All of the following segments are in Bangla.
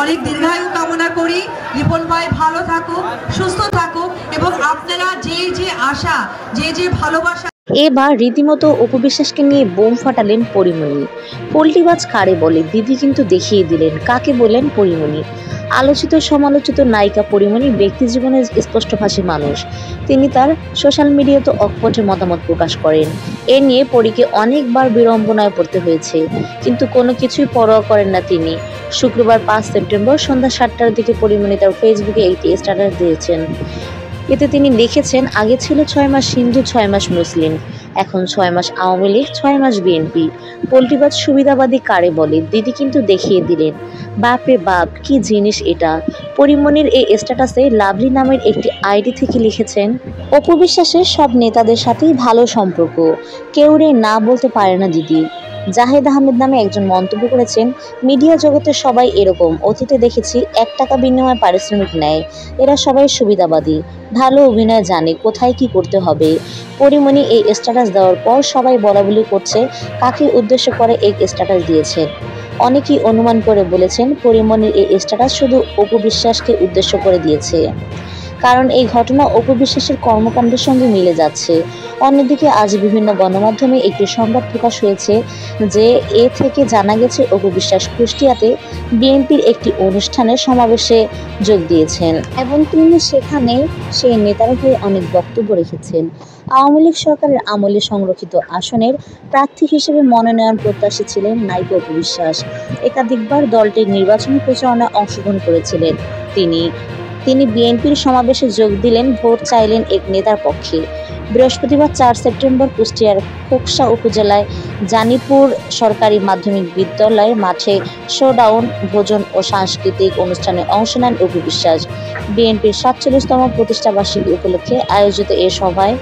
অনেক দীর্ঘায়ু কামনা করি। রিপন ভাই ভালো থাকুক, সুস্থ থাকুক এবং আপনারা যে আশা, যে ভালোবাসা। এবার রীতিমতো অপু বিশ্বাসকে নিয়ে বোম ফাটালেন পরীমনি। পোল্টিবাজ কারে বলে দিদি কিন্তু দেখিয়ে দিলেন কাকে বলেন পরীমনি। আলোচিত সমালোচিত নায়িকা পরীমনি ব্যক্তি জীবনের স্পষ্টভাষী মানুষ। তিনি তার সোশ্যাল মিডিয়াতে অকপটে মতামত প্রকাশ করেন। এ নিয়ে পরীকে অনেকবার বিড়ম্বনায় পড়তে হয়েছে, কিন্তু কোনো কিছুই পরোয়া করেন না তিনি। শুক্রবার 5 সেপ্টেম্বর সন্ধ্যা 7টার দিকে পরীমনি তার ফেসবুকে একটি স্ট্যাটাস দিয়েছেন। এতে তিনি লিখেছেন, আগে ছিল 6 মাস হিন্দু 6 মাস মুসলিম, এখন 6 মাস আওয়ামী লীগ 6 মাস বিএনপি। পোল্টিবাজ সুবিধাবাদী কারে বলে দিদি কিন্তু দেখিয়ে দিলেন। বাপরে বাপ, কি জিনিস এটা। পরীমনির এই স্ট্যাটাসে লাভলি নামের একটি আইডি থেকে লিখেছেন, অপু বিশ্বাসের সব নেতাদের সাথেই ভালো সম্পর্ক, কেউ রে না বলতে পারে না দিদি। জাহেদ আহমেদ নামে একজন মন্তব্য করেছেন, মিডিয়া জগতের সবাই এরকম, অতীতে দেখেছি 1 টাকা বিনিময়ে পারিশ্রমিক নেয়। এরা সবাই সুবিধাবাদী, ভালো অভিনয় জানে কোথায় কি করতে হবে। পরীমনি এই স্ট্যাটাস দেওয়ার পর সবাই বলাবলি করছে কাকে উদ্দেশ্য করে এই স্ট্যাটাস দিয়েছেন। অনেকেই অনুমান করে বলেছেন পরীমনির এই স্ট্যাটাস শুধু অপু বিশ্বাসকে উদ্দেশ্য করে দিয়েছে, কারণ এই ঘটনা অপু বিশ্বাসের কর্মকাণ্ডের সঙ্গে মিলে যাচ্ছে। অন্যদিকে আজ বিভিন্ন গণমাধ্যমে একটি সংবাদ প্রকাশ হয়েছে যে এ থেকে জানা গেছে অপু বিশ্বাস কুষ্টিয়াতে বিএনপির একটি অনুষ্ঠানের সমাবেশে যোগ দিয়েছেন এবং তিনি সেখানে সেই নেতার হয়ে অনেক বক্তব্য রেখেছেন। আওয়ামী লীগ সরকারের আমলে সংরক্ষিত আসনের প্রার্থী হিসেবে মনোনয়ন প্রত্যাশী ছিলেন নায়িকা অপু বিশ্বাস। একাধিকবার দলটির নির্বাচনী প্রচারণায় অংশগ্রহণ করেছিলেন তিনি বিএনপির সমাবেশে যোগ দিলেন, ভোট চাইলেন এক নেতার পক্ষে। বৃহস্পতিবার 4 সেপ্টেম্বর কুষ্টিয়ার খোকসা উপজেলায় জানিপুর সরকারি মাধ্যমিক বিদ্যালয়ের মাঠে শোডাউন ভোজন ও সাংস্কৃতিক অনুষ্ঠানে অংশ নেন অপু বিশ্বাস। বিএনপির 47তম প্রতিষ্ঠাবার্ষিকী উপলক্ষে আয়োজিত এ সভায়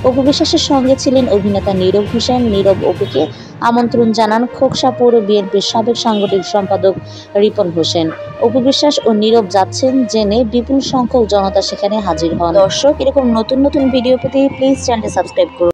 অপু বিশ্বাসের সঙ্গে ছিলেন অভিনেতা নীরব হোসেন। নীরব অপুকে আমন্ত্রণ জানান খোকসা পৌর বিএনপির সাবেক সাংগঠনিক সম্পাদক রিপন হোসেন। অপু বিশ্বাস ও নীরব যাচ্ছেন জেনে বিপুল সংখ্যক জনতা সেখানে হাজির হন। দর্শক, এরকম নতুন ভিডিও পেতে প্লিজ চ্যানেলটি সাবস্ক্রাইব করুন।